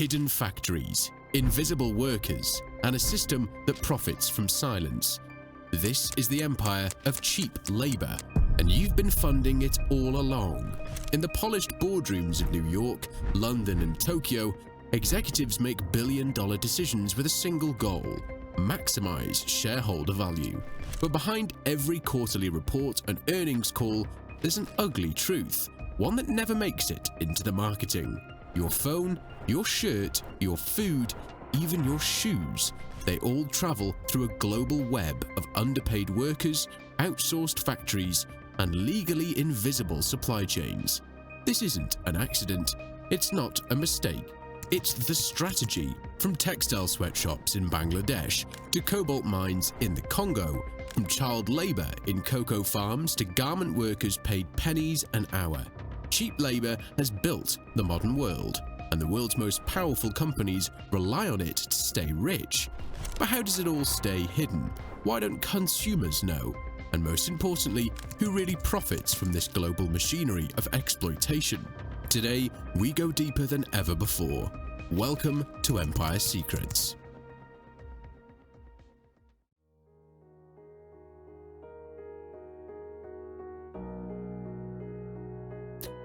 hidden factories, invisible workers, and a system that profits from silence. This is the empire of cheap labor, and you've been funding it all along. In the polished boardrooms of New York, London, and Tokyo, executives make billion-dollar decisions with a single goal: maximize shareholder value. But behind every quarterly report and earnings call, there's an ugly truth, one that never makes it into the marketing. Your phone, your shirt, your food, even your shoes, they all travel through a global web of underpaid workers, outsourced factories, and legally invisible supply chains. This isn't an accident. It's not a mistake. It's the strategy. From textile sweatshops in Bangladesh to cobalt mines in the Congo, from child labor in cocoa farms to garment workers paid pennies an hour. Cheap labor has built the modern world, and the world's most powerful companies rely on it to stay rich. But how does it all stay hidden? Why don't consumers know? And most importantly, who really profits from this global machinery of exploitation? Today, we go deeper than ever before. Welcome to Empire Secrets.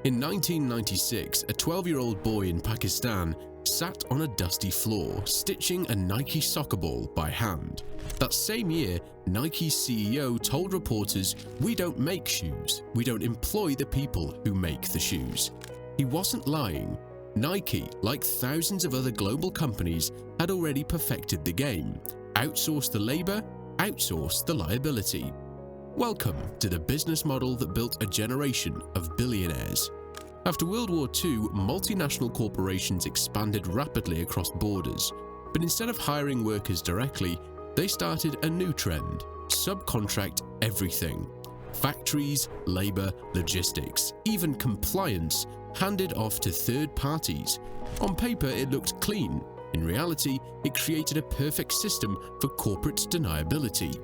In 1996, a 12-year-old boy in Pakistan sat on a dusty floor, stitching a Nike soccer ball by hand. That same year, Nike's CEO told reporters, "We don't make shoes. We don't employ the people who make the shoes." He wasn't lying. Nike, like thousands of other global companies, had already perfected the game. Outsource the labor, outsource the liability. Welcome to the business model that built a generation of billionaires. After World War II, multinational corporations expanded rapidly across borders, but instead of hiring workers directly, they started a new trend: subcontract everything. Factories, labor, logistics, even compliance handed off to third parties. On paper, it looked clean. In reality, it created a perfect system for corporate deniability.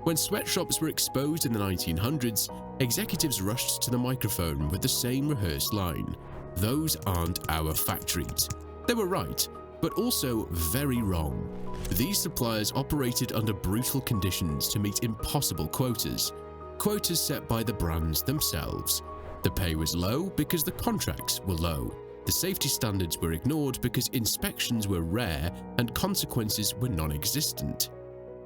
When sweatshops were exposed in the 1900s, executives rushed to the microphone with the same rehearsed line: "Those aren't our factories." They were right, but also very wrong. These suppliers operated under brutal conditions to meet impossible quotas set by the brands themselves. The pay was low because the contracts were low. The safety standards were ignored because inspections were rare and consequences were non-existent.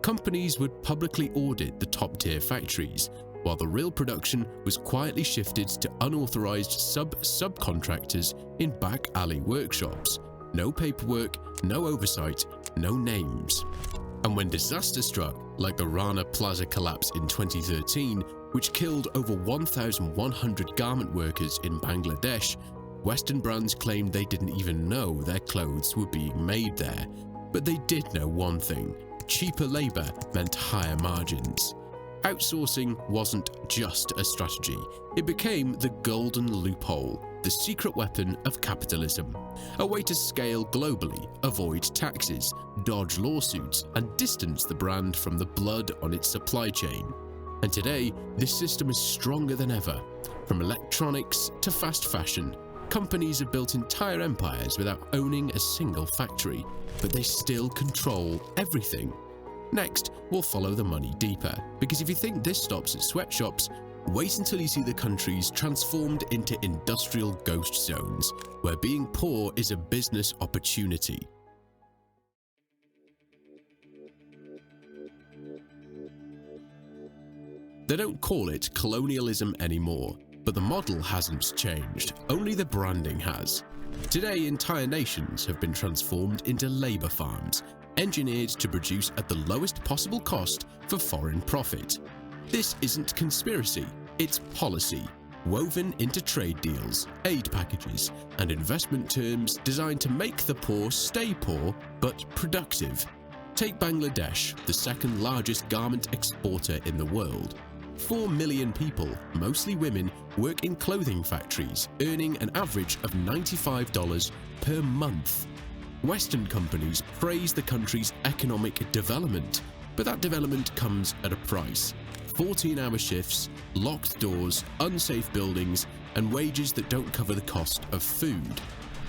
Companies would publicly audit the top-tier factories, while the real production was quietly shifted to unauthorized subcontractors in back alley workshops. No paperwork, no oversight, no names. And when disaster struck, like the Rana Plaza collapse in 2013, which killed over 1,100 garment workers in Bangladesh, Western brands claimed they didn't even know their clothes were being made there. But they did know one thing: cheaper labor meant higher margins. Outsourcing wasn't just a strategy. It became the golden loophole, the secret weapon of capitalism, a way to scale globally, avoid taxes, dodge lawsuits, and distance the brand from the blood on its supply chain. And today, this system is stronger than ever. From electronics to fast fashion, companies have built entire empires without owning a single factory, but they still control everything. Next, we'll follow the money deeper, because if you think this stops at sweatshops, wait until you see the countries transformed into industrial ghost zones, where being poor is a business opportunity. They don't call it colonialism anymore, but the model hasn't changed, only the branding has. Today, entire nations have been transformed into labor farms, engineered to produce at the lowest possible cost for foreign profit. This isn't conspiracy, it's policy, woven into trade deals, aid packages, and investment terms designed to make the poor stay poor, but productive. Take Bangladesh, the second largest garment exporter in the world. 4 million people, mostly women, work in clothing factories, earning an average of $95 per month. Western companies praise the country's economic development, but that development comes at a price. 14-hour shifts, locked doors, unsafe buildings, and wages that don't cover the cost of food.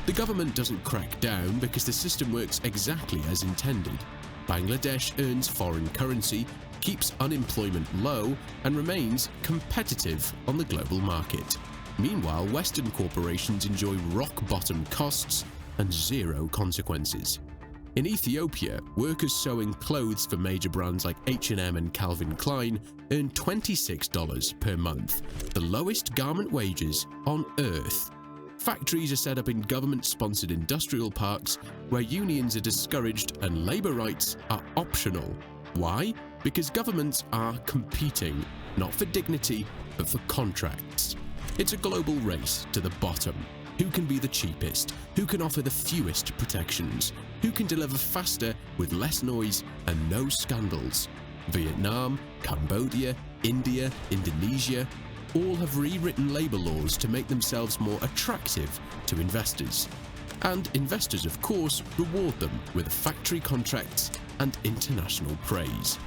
The government doesn't crack down because the system works exactly as intended. Bangladesh earns foreign currency, keeps unemployment low, and remains competitive on the global market. Meanwhile, Western corporations enjoy rock-bottom costs and zero consequences. In Ethiopia, workers sewing clothes for major brands like H&M and Calvin Klein earn $26 per month, the lowest garment wages on earth. Factories are set up in government-sponsored industrial parks where unions are discouraged and labor rights are optional. Why? Because governments are competing, not for dignity, but for contracts. It's a global race to the bottom. Who can be the cheapest? Who can offer the fewest protections? Who can deliver faster with less noise and no scandals? Vietnam, Cambodia, India, Indonesia, all have rewritten labor laws to make themselves more attractive to investors. And investors, of course, reward them with factory contracts and international praise.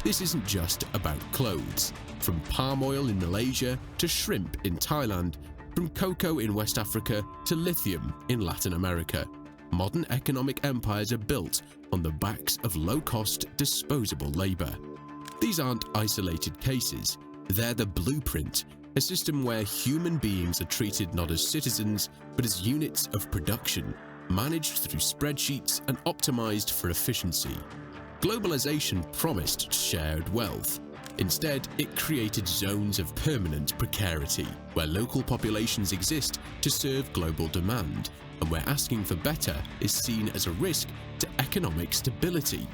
This isn't just about clothes. From palm oil in Malaysia to shrimp in Thailand, from cocoa in West Africa to lithium in Latin America, modern economic empires are built on the backs of low-cost, disposable labor. These aren't isolated cases. They're the blueprint, a system where human beings are treated not as citizens, but as units of production, managed through spreadsheets and optimized for efficiency. Globalization promised shared wealth. Instead, it created zones of permanent precarity, where local populations exist to serve global demand, and where asking for better is seen as a risk to economic stability.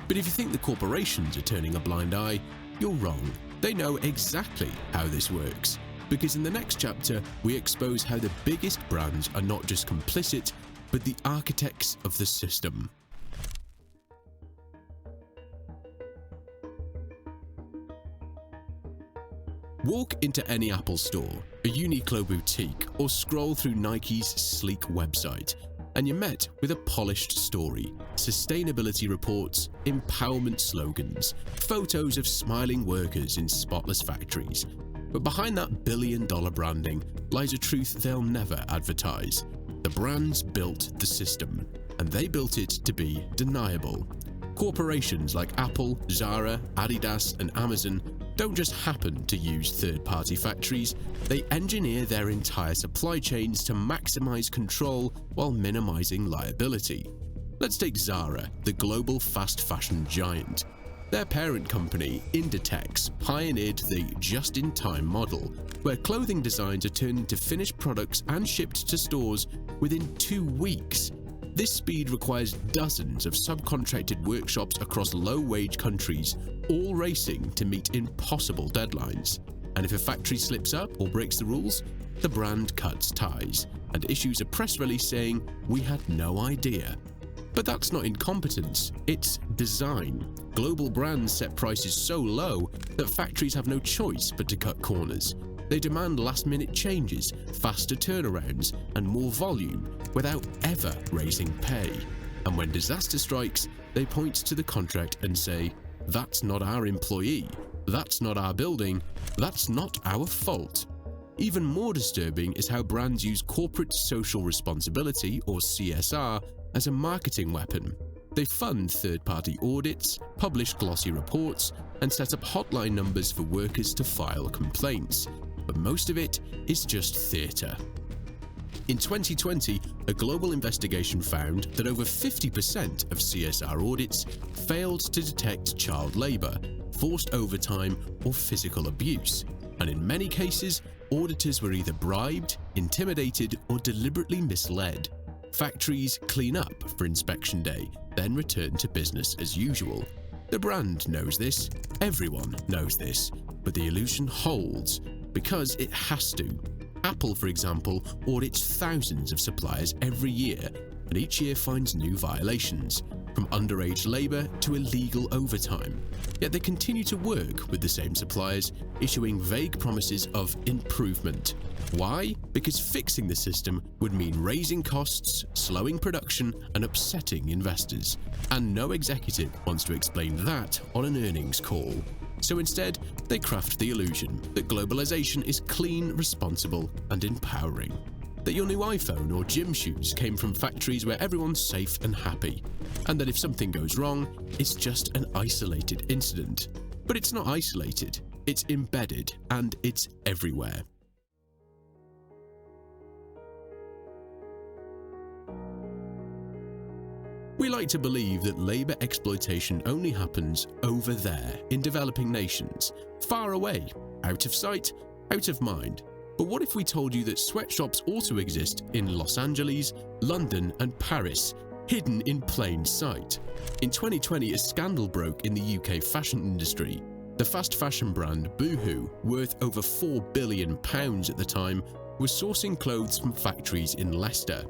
But if you think the corporations are turning a blind eye, you're wrong. They know exactly how this works, because in the next chapter, we expose how the biggest brands are not just complicit, but the architects of the system. Walk into any Apple store, a Uniqlo boutique, or scroll through Nike's sleek website, and you're met with a polished story, sustainability reports, empowerment slogans, photos of smiling workers in spotless factories. But behind that billion-dollar branding lies a truth they'll never advertise. The brands built the system, and they built it to be deniable. Corporations like Apple, Zara, Adidas, and Amazon don't just happen to use third-party factories, they engineer their entire supply chains to maximize control while minimizing liability. Let's take Zara, the global fast fashion giant. Their parent company, Inditex, pioneered the just-in-time model, where clothing designs are turned into finished products and shipped to stores within 2 weeks. This speed requires dozens of subcontracted workshops across low-wage countries, all racing to meet impossible deadlines. And if a factory slips up or breaks the rules, the brand cuts ties and issues a press release saying, "We had no idea." But that's not incompetence, it's design. Global brands set prices so low that factories have no choice but to cut corners. They demand last-minute changes, faster turnarounds, and more volume without ever raising pay. And when disaster strikes, they point to the contract and say, "That's not our employee, that's not our building, that's not our fault." Even more disturbing is how brands use corporate social responsibility, or CSR, as a marketing weapon. They fund third-party audits, publish glossy reports, and set up hotline numbers for workers to file complaints. But most of it is just theatre. In 2020, a global investigation found that over 50% of CSR audits failed to detect child labour, forced overtime, or physical abuse. And in many cases, auditors were either bribed, intimidated, or deliberately misled. Factories clean up for inspection day, then return to business as usual. The brand knows this, everyone knows this, but the illusion holds because it has to. Apple, for example, audits thousands of suppliers every year, and each year finds new violations, from underage labor to illegal overtime. Yet they continue to work with the same suppliers, issuing vague promises of improvement. Why? Because fixing the system would mean raising costs, slowing production, and upsetting investors. And no executive wants to explain that on an earnings call. So instead, they craft the illusion that globalization is clean, responsible, and empowering. that your new iPhone or gym shoes came from factories where everyone's safe and happy, and that if something goes wrong, it's just an isolated incident. But it's not isolated, it's embedded, and it's everywhere. We like to believe that labour exploitation only happens over there in developing nations, far away, out of sight, out of mind. But what if we told you that sweatshops also exist in Los Angeles, London and Paris, hidden in plain sight? In 2020, a scandal broke in the UK fashion industry. The fast fashion brand Boohoo, worth over £4 billion at the time, was sourcing clothes from factories in Leicester.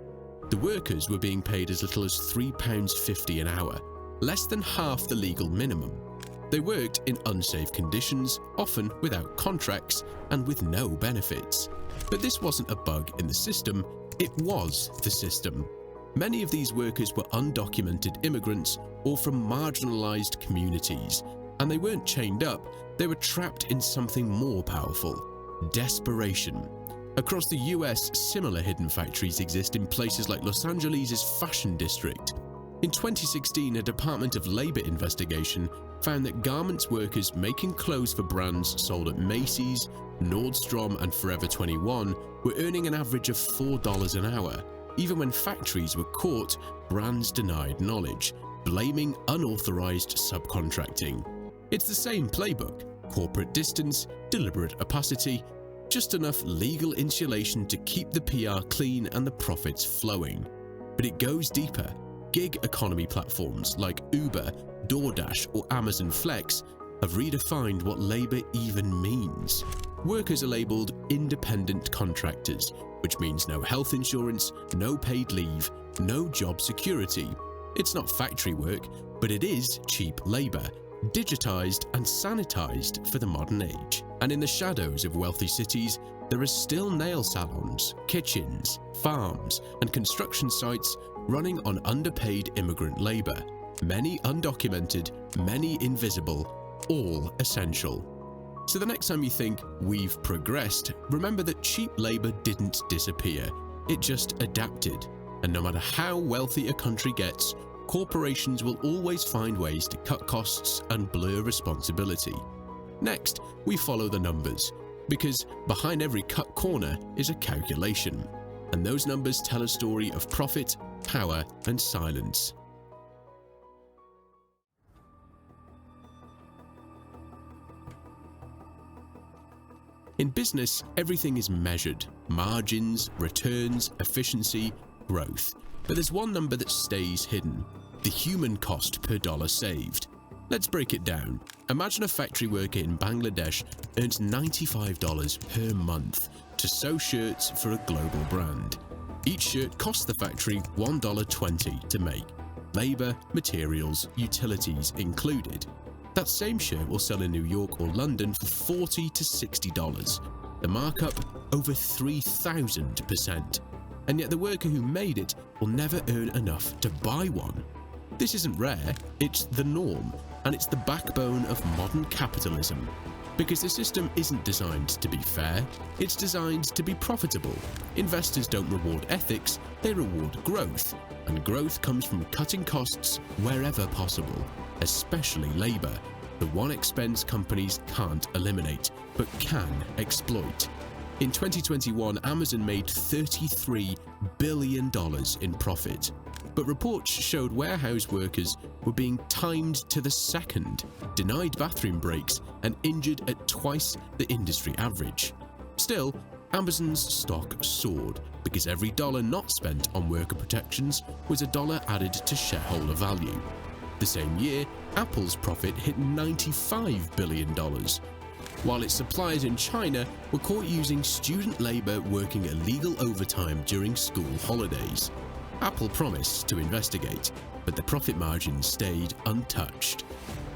The workers were being paid as little as £3.50 an hour, less than half the legal minimum. They worked in unsafe conditions, often without contracts and with no benefits. But this wasn't a bug in the system, it was the system. Many of these workers were undocumented immigrants or from marginalized communities, and they weren't chained up, they were trapped in something more powerful: desperation. Across the US, similar hidden factories exist in places like Los Angeles' fashion district. In 2016, a Department of Labor investigation found that garments workers making clothes for brands sold at Macy's, Nordstrom and Forever 21 were earning an average of $4 an hour. Even when factories were caught, brands denied knowledge, blaming unauthorized subcontracting. It's the same playbook: corporate distance, deliberate opacity, just enough legal insulation to keep the PR clean and the profits flowing. But it goes deeper. Gig economy platforms like Uber, DoorDash or Amazon Flex have redefined what labor even means. Workers are labeled independent contractors, which means no health insurance, no paid leave, no job security. It's not factory work, but it is cheap labor, digitized and sanitized for the modern age. And in the shadows of wealthy cities, there are still nail salons, kitchens, farms, and construction sites running on underpaid immigrant labor. Many undocumented, many invisible, all essential. So the next time you think we've progressed, remember that cheap labor didn't disappear, it just adapted. And no matter how wealthy a country gets, corporations will always find ways to cut costs and blur responsibility. Next, we follow the numbers, because behind every cut corner is a calculation, and those numbers tell a story of profit, power, and silence. In business, everything is measured: margins, returns, efficiency, growth. But there's one number that stays hidden: the human cost per dollar saved. Let's break it down. Imagine a factory worker in Bangladesh earns $95 per month to sew shirts for a global brand. Each shirt costs the factory $1.20 to make, labor, materials, utilities included. That same shirt will sell in New York or London for $40 to $60. The markup over 3,000%. And yet the worker who made it will never earn enough to buy one. This isn't rare, it's the norm, and it's the backbone of modern capitalism. Because the system isn't designed to be fair, it's designed to be profitable. Investors don't reward ethics, they reward growth. And growth comes from cutting costs wherever possible, especially labor, the one expense companies can't eliminate, but can exploit. In 2021, Amazon made $33 billion in profit. But reports showed warehouse workers were being timed to the second, denied bathroom breaks, and injured at twice the industry average. Still, Amazon's stock soared because every dollar not spent on worker protections was a dollar added to shareholder value. The same year, Apple's profit hit $95 billion, while its suppliers in China were caught using student labor working illegal overtime during school holidays. Apple promised to investigate, but the profit margins stayed untouched.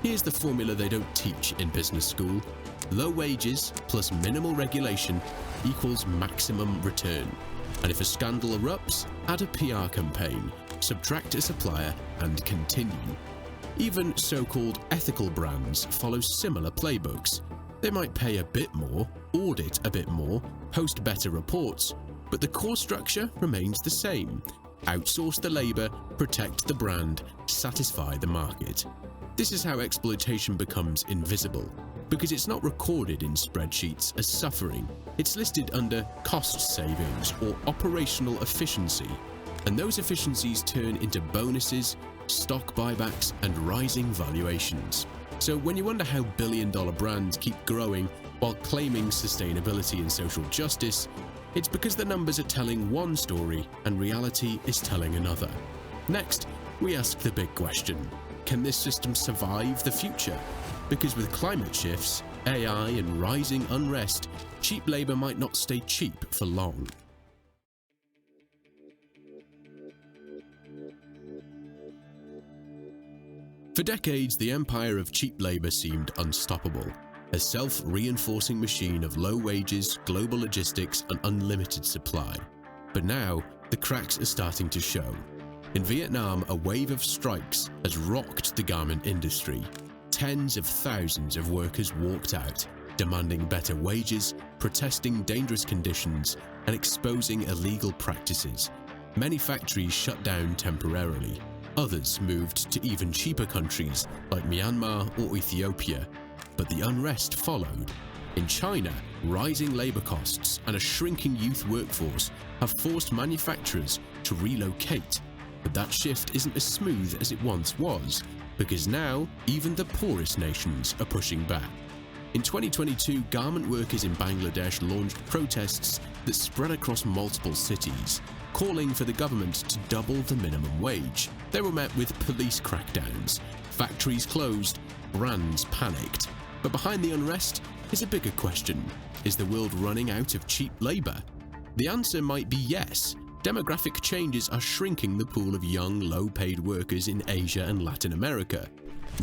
Here's the formula they don't teach in business school: low wages plus minimal regulation equals maximum return. And if a scandal erupts, add a PR campaign, subtract a supplier, and continue. Even so-called ethical brands follow similar playbooks. They might pay a bit more, audit a bit more, post better reports, but the core structure remains the same. Outsource the labor, protect the brand, satisfy the market. This is how exploitation becomes invisible, because it's not recorded in spreadsheets as suffering. It's listed under cost savings or operational efficiency, and those efficiencies turn into bonuses, stock buybacks, and rising valuations. So when you wonder how billion-dollar brands keep growing while claiming sustainability and social justice, it's because the numbers are telling one story and reality is telling another. Next, we ask the big question: can this system survive the future? Because with climate shifts, AI, and rising unrest, cheap labor might not stay cheap for long. For decades, the empire of cheap labor seemed unstoppable, a self-reinforcing machine of low wages, global logistics, and unlimited supply. But now, the cracks are starting to show. In Vietnam, a wave of strikes has rocked the garment industry. Tens of thousands of workers walked out, demanding better wages, protesting dangerous conditions, and exposing illegal practices. Many factories shut down temporarily. Others moved to even cheaper countries like Myanmar or Ethiopia. But the unrest followed. In China, rising labor costs and a shrinking youth workforce have forced manufacturers to relocate. But that shift isn't as smooth as it once was, because now even the poorest nations are pushing back. In 2022, garment workers in Bangladesh launched protests that spread across multiple cities, calling for the government to double the minimum wage. They were met with police crackdowns, factories closed, brands panicked. But behind the unrest is a bigger question: is the world running out of cheap labor? The answer might be yes. Demographic changes are shrinking the pool of young, low-paid workers in Asia and Latin America.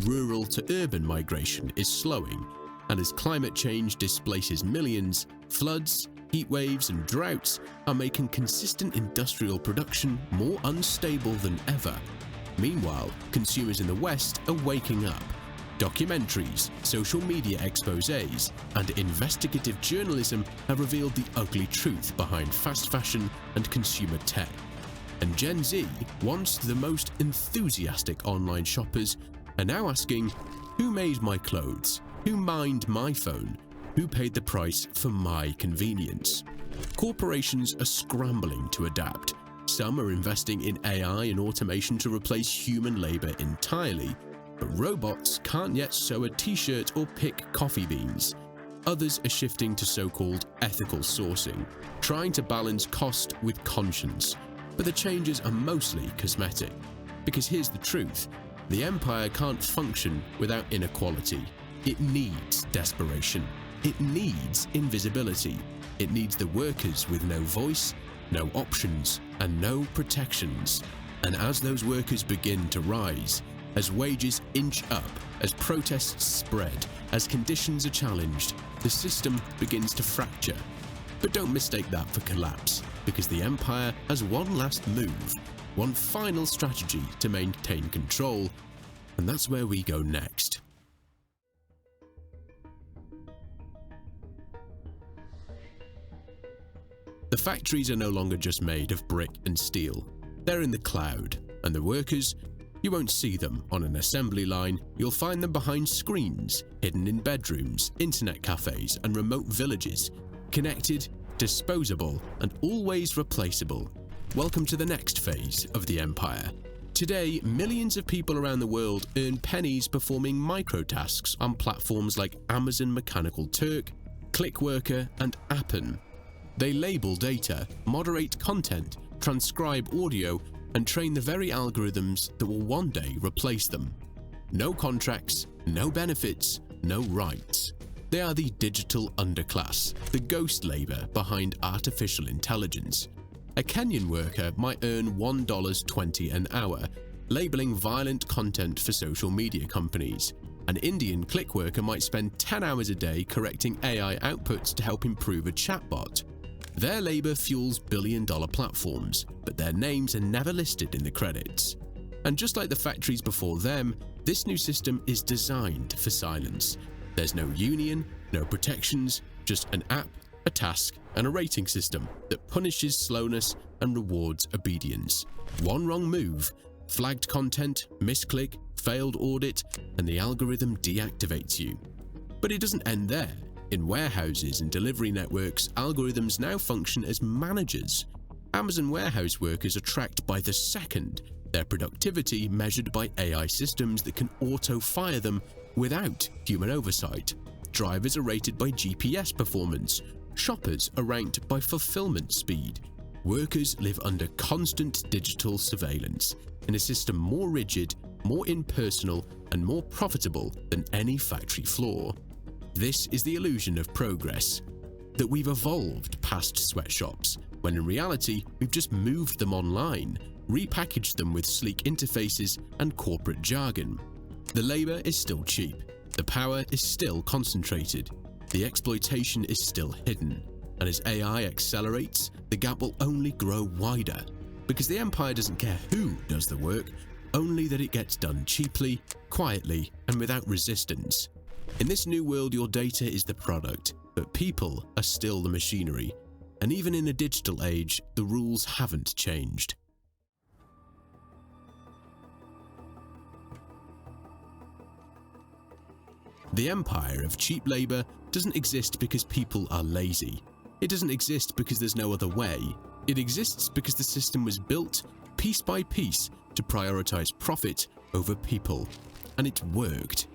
Rural to urban migration is slowing, and as climate change displaces millions, floods, heat waves, and droughts are making consistent industrial production more unstable than ever. Meanwhile, consumers in the West are waking up. Documentaries, social media exposés, and investigative journalism have revealed the ugly truth behind fast fashion and consumer tech. And Gen Z, once the most enthusiastic online shoppers, are now asking, who made my clothes? Who mined my phone? Who paid the price for my convenience? Corporations are scrambling to adapt. Some are investing in AI and automation to replace human labor entirely. But robots can't yet sew a t-shirt or pick coffee beans. Others are shifting to so-called ethical sourcing, trying to balance cost with conscience. But the changes are mostly cosmetic. Because here's the truth: the empire can't function without inequality. It needs desperation. It needs invisibility. It needs the workers with no voice, no options, and no protections. And as those workers begin to rise, as wages inch up, as protests spread, as conditions are challenged, the system begins to fracture. But don't mistake that for collapse, because the empire has one last move, one final strategy to maintain control, and that's where we go next. The factories are no longer just made of brick and steel. They're in the cloud, and the workers, you won't see them on an assembly line. You'll find them behind screens, hidden in bedrooms, internet cafes, and remote villages. Connected, disposable, and always replaceable. Welcome to the next phase of the empire. Today, millions of people around the world earn pennies performing microtasks on platforms like Amazon Mechanical Turk, Clickworker, and Appen. They label data, moderate content, transcribe audio, and train the very algorithms that will one day replace them. No contracts, no benefits, no rights. They are the digital underclass, the ghost labor behind artificial intelligence. A Kenyan worker might earn $1.20 an hour, labeling violent content for social media companies. An Indian click worker might spend 10 hours a day correcting AI outputs to help improve a chatbot. Their labor fuels billion-dollar platforms, but their names are never listed in the credits. And just like the factories before them, this new system is designed for silence. There's no union, no protections, just an app, a task, and a rating system that punishes slowness and rewards obedience. One wrong move, flagged content, misclick, failed audit, and the algorithm deactivates you. But it doesn't end there. In warehouses and delivery networks, algorithms now function as managers. Amazon warehouse workers are tracked by the second, their productivity measured by AI systems that can auto-fire them without human oversight. Drivers are rated by GPS performance. Shoppers are ranked by fulfillment speed. Workers live under constant digital surveillance in a system more rigid, more impersonal, and more profitable than any factory floor. This is the illusion of progress, that we've evolved past sweatshops, when in reality we've just moved them online, repackaged them with sleek interfaces and corporate jargon. The labor is still cheap, the power is still concentrated, the exploitation is still hidden, and as AI accelerates, the gap will only grow wider, because the empire doesn't care who does the work, only that it gets done cheaply, quietly, and without resistance. In this new world, your data is the product, but people are still the machinery, and even in a digital age, the rules haven't changed. The empire of cheap labor doesn't exist because people are lazy. It doesn't exist because there's no other way. It exists because the system was built, piece by piece, to prioritize profit over people. And it worked.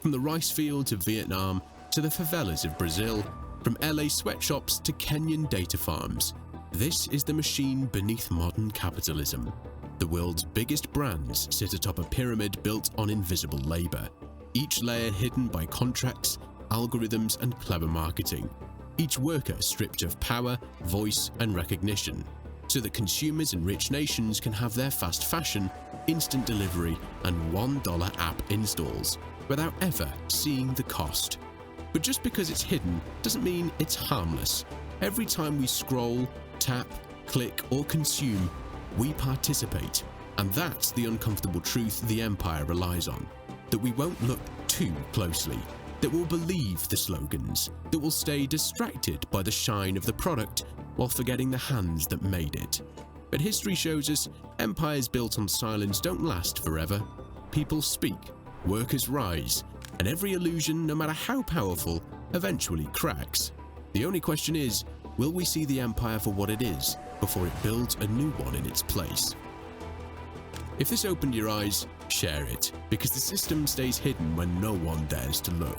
From the rice fields of Vietnam to the favelas of Brazil, from LA sweatshops to Kenyan data farms, this is the machine beneath modern capitalism. The world's biggest brands sit atop a pyramid built on invisible labor, each layer hidden by contracts, algorithms, and clever marketing. Each worker stripped of power, voice, and recognition, so that consumers in rich nations can have their fast fashion, instant delivery, and $1 app installs without ever seeing the cost. But just because it's hidden doesn't mean it's harmless. Every time we scroll, tap, click, or consume, we participate. And that's the uncomfortable truth the empire relies on. That we won't look too closely. That we'll believe the slogans. That we'll stay distracted by the shine of the product while forgetting the hands that made it. But history shows us empires built on silence don't last forever. People speak, workers rise, and every illusion, no matter how powerful, eventually cracks. The only question is, will we see the empire for what it is before it builds a new one in its place? If this opened your eyes, share it, because the system stays hidden when no one dares to look.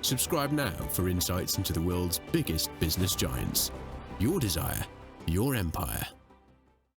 Subscribe now for insights into the world's biggest business giants. Your desire, your empire.